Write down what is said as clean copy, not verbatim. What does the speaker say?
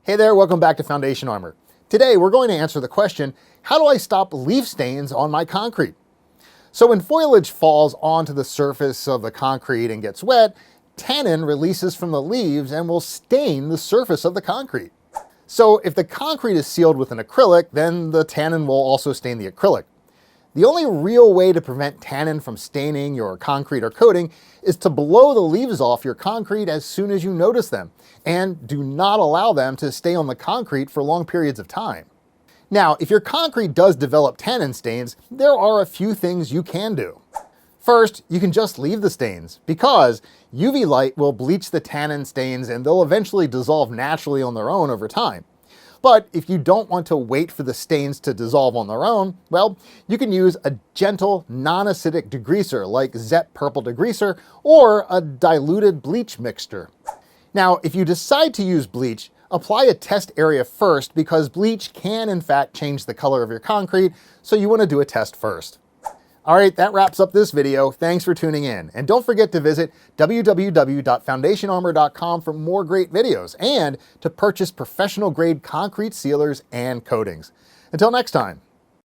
Hey there, welcome back to Foundation Armor. Today we're going to answer the question, how do I stop leaf stains on my concrete? So when foliage falls onto the surface of the concrete and gets wet, tannin releases from the leaves and will stain the surface of the concrete. So if the concrete is sealed with an acrylic, then the tannin will also stain the acrylic. The only real way to prevent tannin from staining your concrete or coating is to blow the leaves off your concrete as soon as you notice them, and do not allow them to stay on the concrete for long periods of time. Now, if your concrete does develop tannin stains, there are a few things you can do. First, you can just leave the stains, because UV light will bleach the tannin stains and they'll eventually dissolve naturally on their own over time. But if you don't want to wait for the stains to dissolve on their own, well, you can use a gentle, non-acidic degreaser like Zep Purple Degreaser or a diluted bleach mixture. Now, if you decide to use bleach, apply a test area first because bleach can in fact change the color of your concrete, so you want to do a test first. Alright, that wraps up this video. Thanks for tuning in. And don't forget to visit www.foundationarmor.com for more great videos and to purchase professional grade concrete sealers and coatings. Until next time.